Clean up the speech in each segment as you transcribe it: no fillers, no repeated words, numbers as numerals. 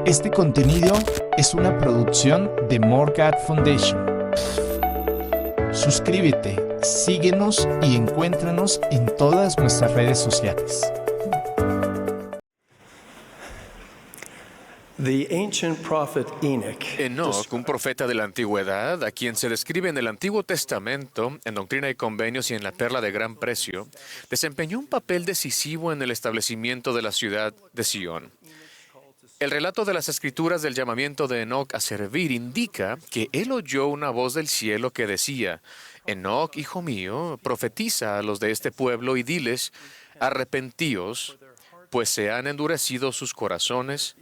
Este contenido es una producción de Morgat Foundation. Suscríbete, síguenos y encuéntranos en todas nuestras redes sociales. Enoc, un profeta de la antigüedad, a quien se describe en el Antiguo Testamento, en Doctrina y Convenios y en la Perla de Gran Precio, desempeñó un papel decisivo en el establecimiento de la ciudad de Sión. El relato de las Escrituras del llamamiento de Enoc a servir indica que él oyó una voz del cielo que decía: Enoc, hijo mío, profetiza a los de este pueblo y diles: arrepentíos, pues se han endurecido sus corazones,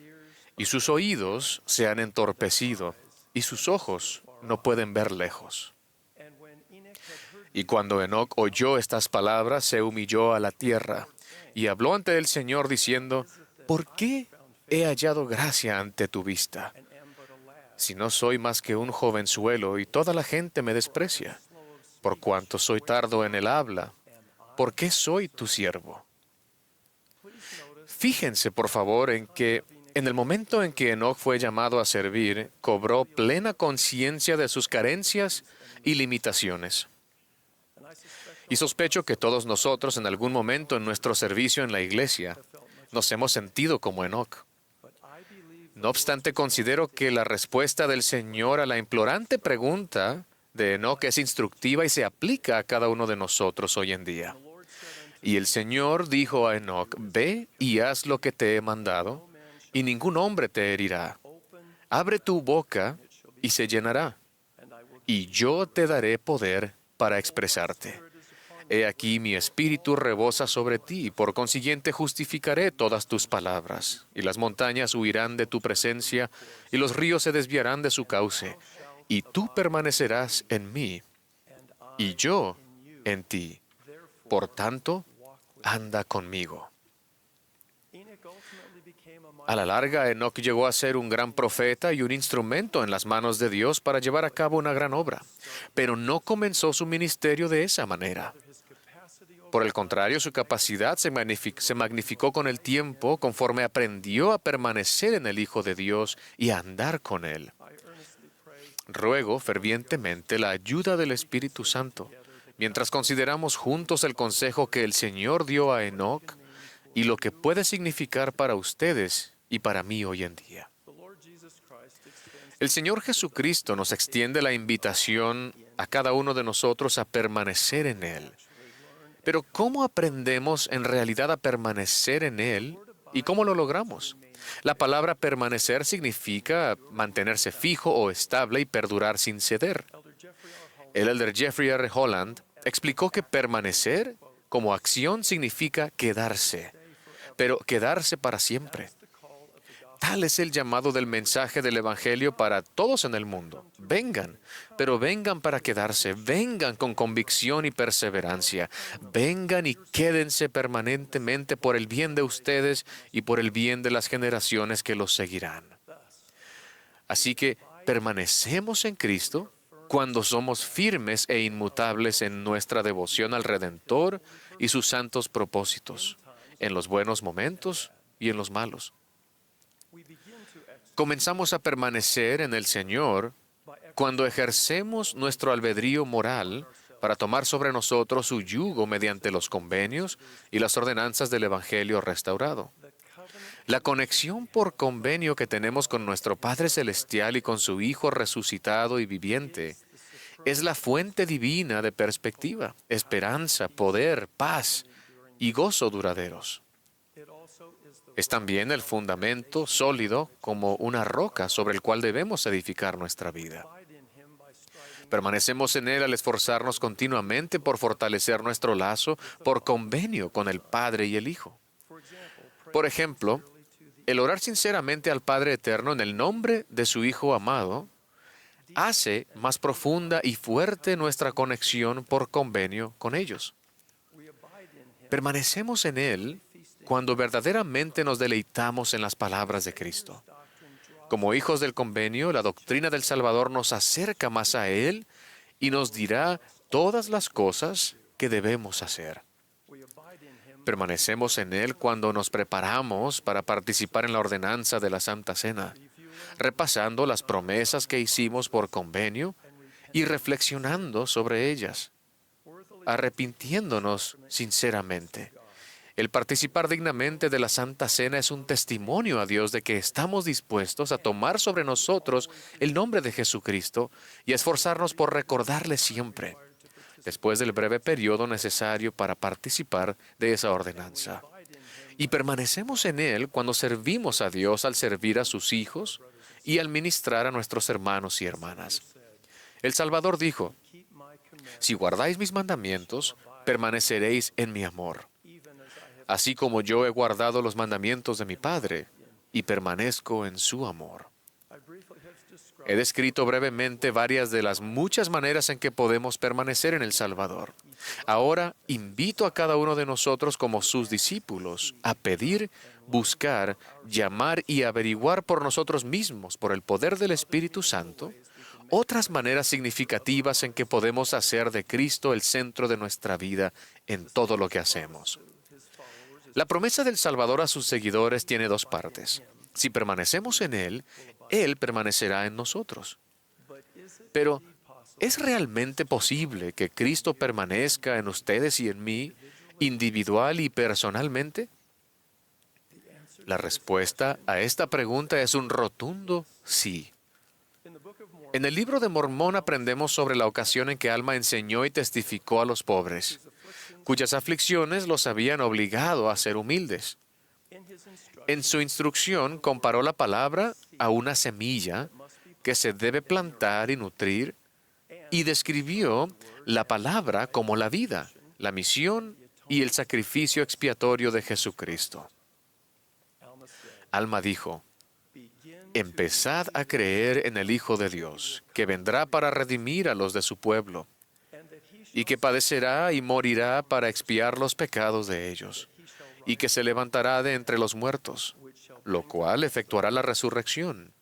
y sus oídos se han entorpecido, y sus ojos no pueden ver lejos. Y cuando Enoc oyó estas palabras, se humilló a la tierra, y habló ante el Señor diciendo: ¿por qué he hallado gracia ante tu vista? Si no soy más que un jovenzuelo, y toda la gente me desprecia. Por cuanto soy tardo en el habla, ¿por qué soy tu siervo? Fíjense, por favor, en que en el momento en que Enoc fue llamado a servir, cobró plena conciencia de sus carencias y limitaciones. Y sospecho que todos nosotros en algún momento en nuestro servicio en la iglesia nos hemos sentido como Enoc. No obstante, considero que la respuesta del Señor a la implorante pregunta de Enoc es instructiva y se aplica a cada uno de nosotros hoy en día. Y el Señor dijo a Enoc: ve y haz lo que te he mandado, y ningún hombre te herirá. Abre tu boca y se llenará, y yo te daré poder para expresarte. He aquí mi espíritu rebosa sobre ti, y por consiguiente justificaré todas tus palabras. Y las montañas huirán de tu presencia, y los ríos se desviarán de su cauce. Y tú permanecerás en mí, y yo en ti. Por tanto, anda conmigo. A la larga, Enoc llegó a ser un gran profeta y un instrumento en las manos de Dios para llevar a cabo una gran obra. Pero no comenzó su ministerio de esa manera. Por el contrario, su capacidad se magnificó con el tiempo conforme aprendió a permanecer en el Hijo de Dios y a andar con Él. Ruego fervientemente la ayuda del Espíritu Santo mientras consideramos juntos el consejo que el Señor dio a Enoc y lo que puede significar para ustedes y para mí hoy en día. El Señor Jesucristo nos extiende la invitación a cada uno de nosotros a permanecer en Él. Pero ¿cómo aprendemos en realidad a permanecer en Él y cómo lo logramos? La palabra permanecer significa mantenerse fijo o estable y perdurar sin ceder. El elder Jeffrey R. Holland explicó que permanecer como acción significa quedarse, pero quedarse para siempre. Tal es el llamado del mensaje del Evangelio para todos en el mundo. Vengan, pero vengan para quedarse. Vengan con convicción y perseverancia. Vengan y quédense permanentemente por el bien de ustedes y por el bien de las generaciones que los seguirán. Así que permanecemos en Cristo cuando somos firmes e inmutables en nuestra devoción al Redentor y sus santos propósitos, en los buenos momentos y en los malos. Comenzamos a permanecer en el Señor cuando ejercemos nuestro albedrío moral para tomar sobre nosotros su yugo mediante los convenios y las ordenanzas del Evangelio restaurado. La conexión por convenio que tenemos con nuestro Padre Celestial y con su Hijo resucitado y viviente es la fuente divina de perspectiva, esperanza, poder, paz y gozo duraderos. Es también el fundamento sólido como una roca sobre el cual debemos edificar nuestra vida. Permanecemos en Él al esforzarnos continuamente por fortalecer nuestro lazo por convenio con el Padre y el Hijo. Por ejemplo, el orar sinceramente al Padre Eterno en el nombre de su Hijo amado hace más profunda y fuerte nuestra conexión por convenio con ellos. Permanecemos en Él cuando verdaderamente nos deleitamos en las palabras de Cristo. Como hijos del convenio, la doctrina del Salvador nos acerca más a Él y nos dirá todas las cosas que debemos hacer. Permanecemos en Él cuando nos preparamos para participar en la ordenanza de la Santa Cena, repasando las promesas que hicimos por convenio y reflexionando sobre ellas, arrepintiéndonos sinceramente. El participar dignamente de la Santa Cena es un testimonio a Dios de que estamos dispuestos a tomar sobre nosotros el nombre de Jesucristo y a esforzarnos por recordarle siempre, después del breve periodo necesario para participar de esa ordenanza. Y permanecemos en Él cuando servimos a Dios al servir a sus hijos y al ministrar a nuestros hermanos y hermanas. El Salvador dijo: si guardáis mis mandamientos, permaneceréis en mi amor, así como yo he guardado los mandamientos de mi Padre y permanezco en su amor. He descrito brevemente varias de las muchas maneras en que podemos permanecer en el Salvador. Ahora invito a cada uno de nosotros como sus discípulos a pedir, buscar, llamar y averiguar por nosotros mismos, por el poder del Espíritu Santo, otras maneras significativas en que podemos hacer de Cristo el centro de nuestra vida en todo lo que hacemos. La promesa del Salvador a sus seguidores tiene dos partes. Si permanecemos en Él, Él permanecerá en nosotros. Pero, ¿es realmente posible que Cristo permanezca en ustedes y en mí, individual y personalmente? La respuesta a esta pregunta es un rotundo sí. En el libro de Mormón aprendemos sobre la ocasión en que Alma enseñó y testificó a los pobres, cuyas aflicciones los habían obligado a ser humildes. En su instrucción comparó la palabra a una semilla que se debe plantar y nutrir, y describió la palabra como la vida, la misión y el sacrificio expiatorio de Jesucristo. Alma dijo: empezad a creer en el Hijo de Dios, que vendrá para redimir a los de su pueblo, y que padecerá y morirá para expiar los pecados de ellos, y que se levantará de entre los muertos, lo cual efectuará la resurrección,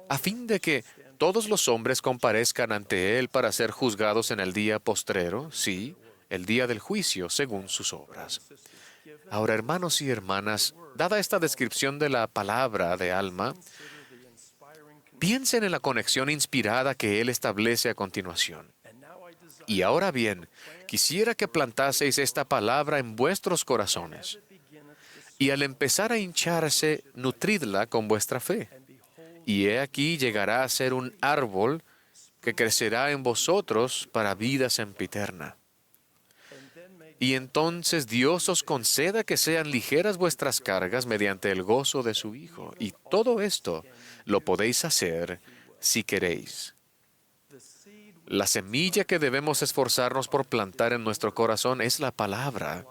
a fin de que todos los hombres comparezcan ante Él para ser juzgados en el día postrero, sí, el día del juicio, según sus obras. Ahora, hermanos y hermanas, dada esta descripción de la palabra de Alma, piensen en la conexión inspirada que Él establece a continuación. Y ahora bien, quisiera que plantaseis esta palabra en vuestros corazones, y al empezar a hincharse, nutridla con vuestra fe. Y he aquí llegará a ser un árbol que crecerá en vosotros para vida sempiterna. Y entonces Dios os conceda que sean ligeras vuestras cargas mediante el gozo de su Hijo. Y todo esto lo podéis hacer si queréis. La semilla que debemos esforzarnos por plantar en nuestro corazón es la palabra,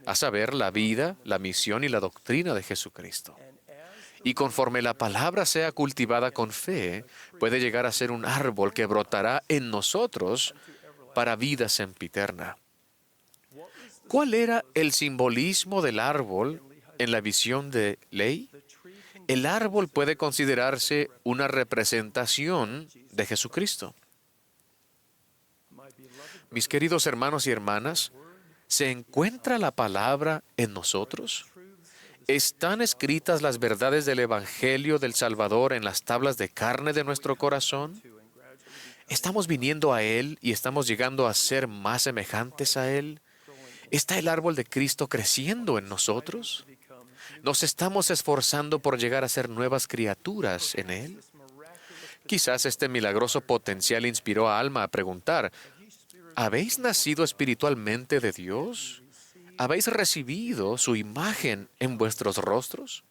a saber, la vida, la misión y la doctrina de Jesucristo. Y conforme la palabra sea cultivada con fe, puede llegar a ser un árbol que brotará en nosotros para vida sempiterna. ¿Cuál era el simbolismo del árbol en la visión de Ley? El árbol puede considerarse una representación de Jesucristo. Mis queridos hermanos y hermanas, ¿se encuentra la palabra en nosotros? ¿Están escritas las verdades del Evangelio del Salvador en las tablas de carne de nuestro corazón? ¿Estamos viniendo a Él y estamos llegando a ser más semejantes a Él? ¿Está el árbol de Cristo creciendo en nosotros? ¿Nos estamos esforzando por llegar a ser nuevas criaturas en Él? Quizás este milagroso potencial inspiró a Alma a preguntar: ¿habéis nacido espiritualmente de Dios? ¿Habéis recibido su imagen en vuestros rostros?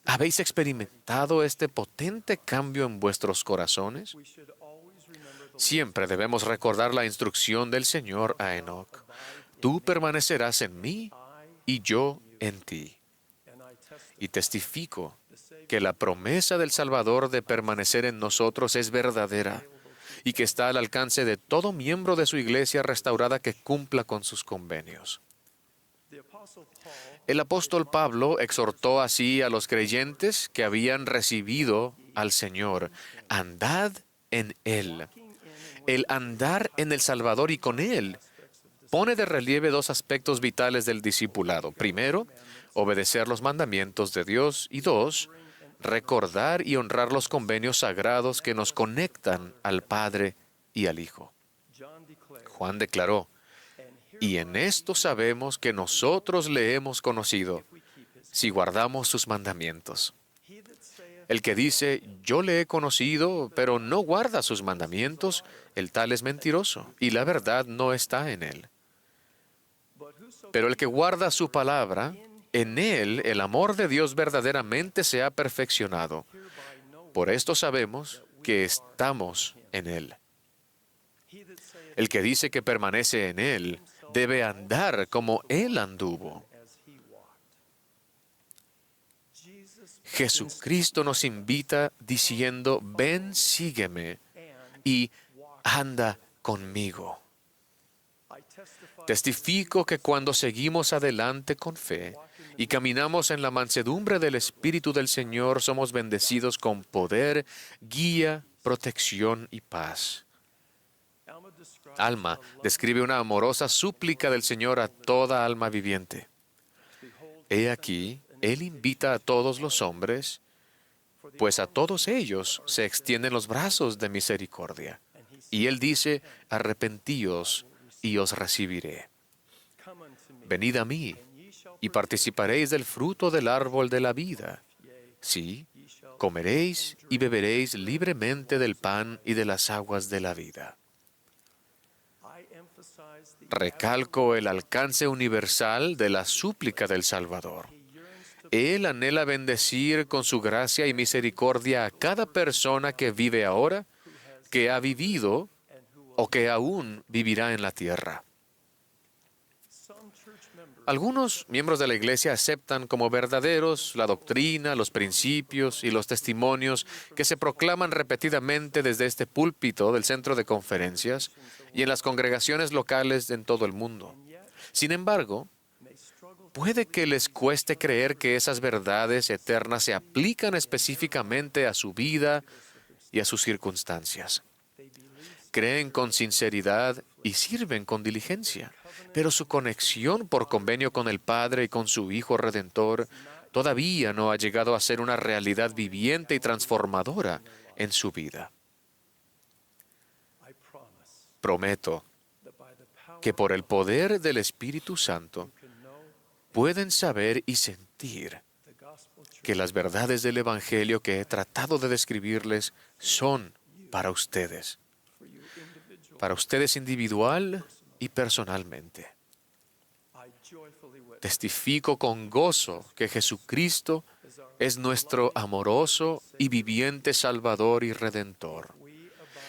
¿Habéis experimentado este potente cambio en vuestros corazones? Siempre debemos recordar la instrucción del Señor a Enoc: tú permanecerás en mí y yo en ti. Y testifico que la promesa del Salvador de permanecer en nosotros es verdadera y que está al alcance de todo miembro de su iglesia restaurada que cumpla con sus convenios. El apóstol Pablo exhortó así a los creyentes que habían recibido al Señor: andad en Él. El andar en el Salvador y con Él pone de relieve dos aspectos vitales del discipulado. Primero, obedecer los mandamientos de Dios. Y dos, recordar y honrar los convenios sagrados que nos conectan al Padre y al Hijo. Juan declaró, y en esto sabemos que nosotros le hemos conocido, si guardamos sus mandamientos. El que dice, yo le he conocido, pero no guarda sus mandamientos, el tal es mentiroso, y la verdad no está en él. Pero el que guarda su palabra, en él el amor de Dios verdaderamente se ha perfeccionado. Por esto sabemos que estamos en él. El que dice que permanece en él, debe andar como él anduvo. Jesucristo nos invita diciendo, ven, sígueme y anda conmigo. Testifico que cuando seguimos adelante con fe y caminamos en la mansedumbre del Espíritu del Señor, somos bendecidos con poder, guía, protección y paz. Alma describe una amorosa súplica del Señor a toda alma viviente. He aquí, Él invita a todos los hombres, pues a todos ellos se extienden los brazos de misericordia. Y Él dice, arrepentíos y os recibiré. Venid a mí y participaréis del fruto del árbol de la vida. Sí, comeréis y beberéis libremente del pan y de las aguas de la vida. Recalco el alcance universal de la súplica del Salvador. Él anhela bendecir con su gracia y misericordia a cada persona que vive ahora, que ha vivido o que aún vivirá en la tierra. Algunos miembros de la Iglesia aceptan como verdaderos la doctrina, los principios y los testimonios que se proclaman repetidamente desde este púlpito del centro de conferencias y en las congregaciones locales en todo el mundo. Sin embargo, puede que les cueste creer que esas verdades eternas se aplican específicamente a su vida y a sus circunstancias. Creen con sinceridad y sirven con diligencia, pero su conexión por convenio con el Padre y con su Hijo Redentor todavía no ha llegado a ser una realidad viviente y transformadora en su vida. Prometo que por el poder del Espíritu Santo pueden saber y sentir que las verdades del Evangelio que he tratado de describirles son para ustedes individual y personalmente. Testifico con gozo que Jesucristo es nuestro amoroso y viviente Salvador y Redentor.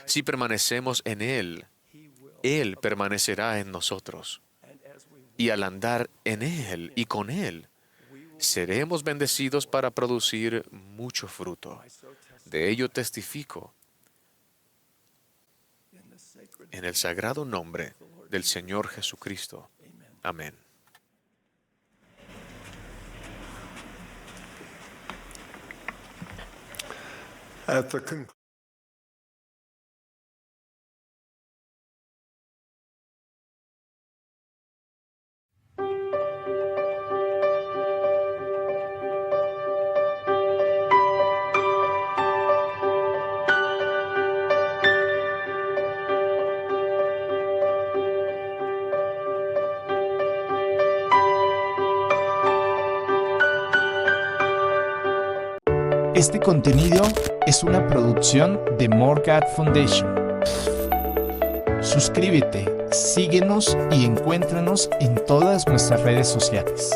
Si permanecemos en Él, Él permanecerá en nosotros. Y al andar en Él y con Él, seremos bendecidos para producir mucho fruto. De ello testifico en el sagrado nombre del Señor Jesucristo. Amén. Este contenido es una producción de More God Foundation. Suscríbete, síguenos y encuéntranos en todas nuestras redes sociales.